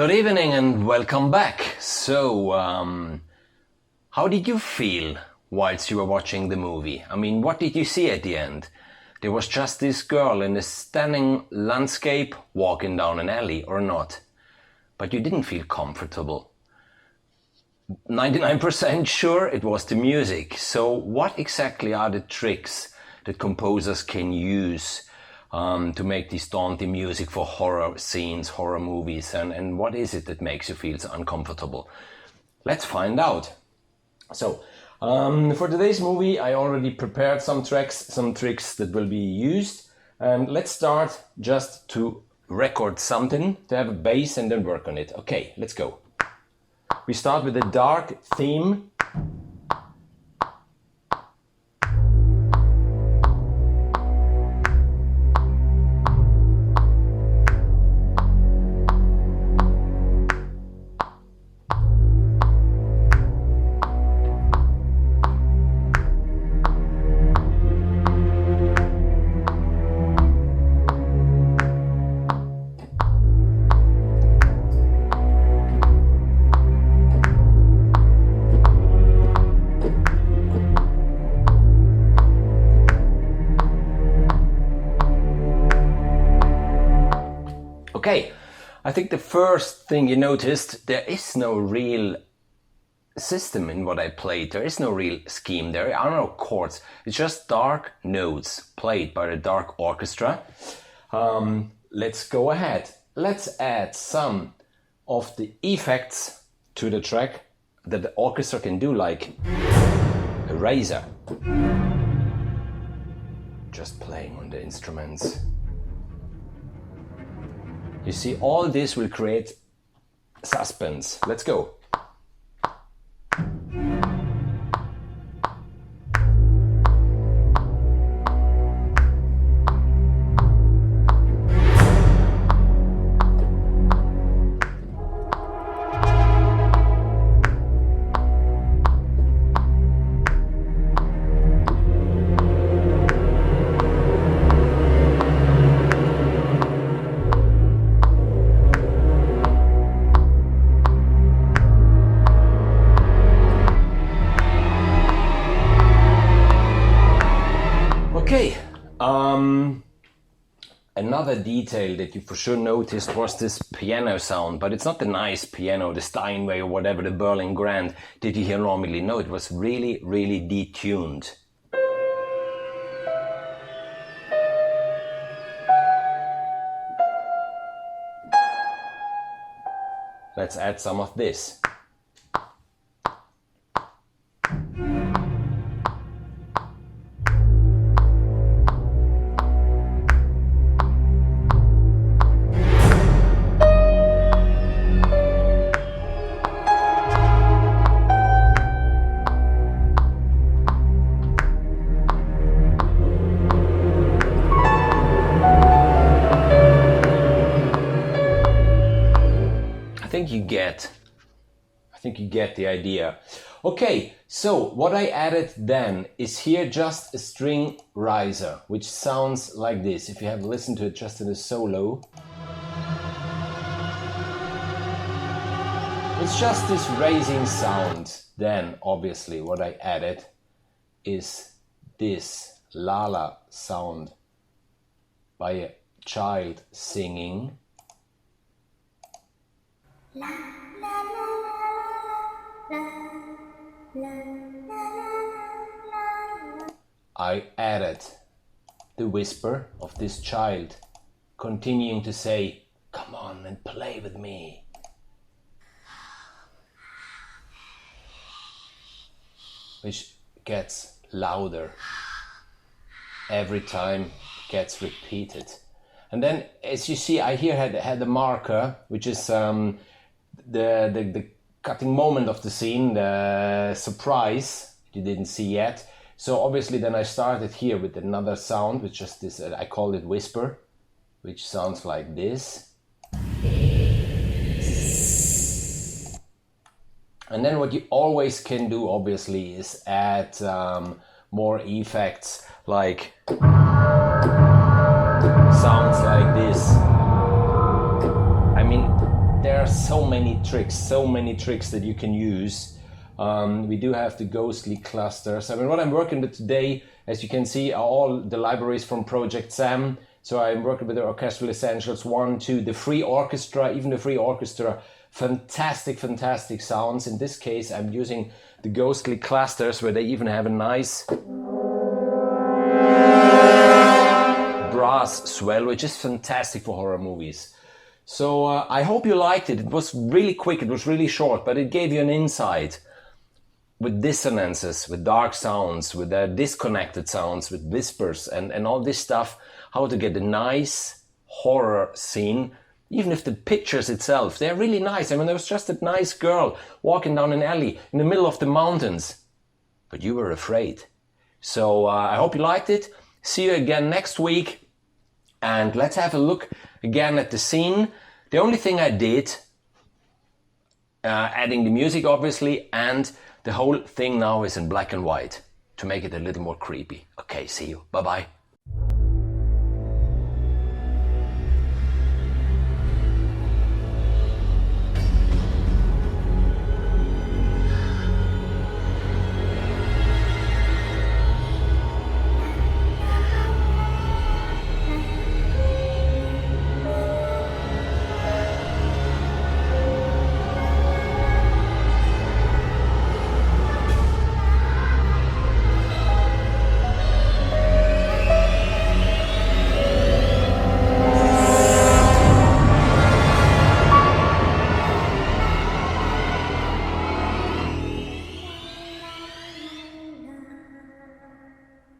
Good evening and welcome back. So, how did you feel whilst you were watching the movie? I mean, what did you see at the end? There was just this girl in a stunning landscape walking down an alley, or not? But you didn't feel comfortable. 99% sure it was the music. So what exactly are the tricks that composers can use to make this daunting music for horror scenes, horror movies, and what is it that makes you feel so uncomfortable? Let's find out. So, for today's movie, I already prepared some tricks that will be used. And let's start just to record something, to have a bass and then work on it. Okay, let's go. We start with a dark theme. Okay, I think the first thing you noticed, there is no real system in what I played. There is no real scheme. There are no chords. It's just dark notes played by the dark orchestra. Let's go ahead. Let's add some of the effects to the track that the orchestra can do, like a razor. Just playing on the instruments. You see, all this will create suspense. Let's go. Okay, another detail that you for sure noticed was this piano sound, but it's not the nice piano, the Steinway or whatever, the Berlin Grand that you hear normally. No, it was really, really detuned. Let's add some of this. I think you get the idea. Okay, so what I added then is here just a string riser, which sounds like this. If you have listened to it just in a solo, it's just this raising sound. Then obviously what I added is this la-la sound by a child singing. La, la, la, la, la, la, la. I added the whisper of this child continuing to say, "Come on and play with me." Which gets louder every time it gets repeated. And then, as you see, I here had a marker, which is the cutting moment of the scene, the surprise you didn't see yet. So obviously then I started here with another sound, which is this, I called it whisper, which sounds like this. And then what you always can do, obviously, is add more effects, like sounds like this. I mean, there are so many tricks that you can use. We do have the ghostly clusters. I mean, what I'm working with today, as you can see, are all the libraries from Project Sam. So I'm working with the Orchestral Essentials 1, 2, the free orchestra, even the free orchestra. Fantastic sounds. In this case, I'm using the ghostly clusters where they even have a nice brass swell, which is fantastic for horror movies. So I hope you liked it. It was really quick, it was really short, but it gave you an insight with dissonances, with dark sounds, with disconnected sounds, with whispers and all this stuff, how to get a nice horror scene, even if the pictures itself, they're really nice. I mean, there was just a nice girl walking down an alley in the middle of the mountains, but you were afraid. So I hope you liked it. See you again next week, and let's have a look again at the scene. The only thing I did, adding the music obviously, and the whole thing now is in black and white to make it a little more creepy. Okay, see you. Bye-bye.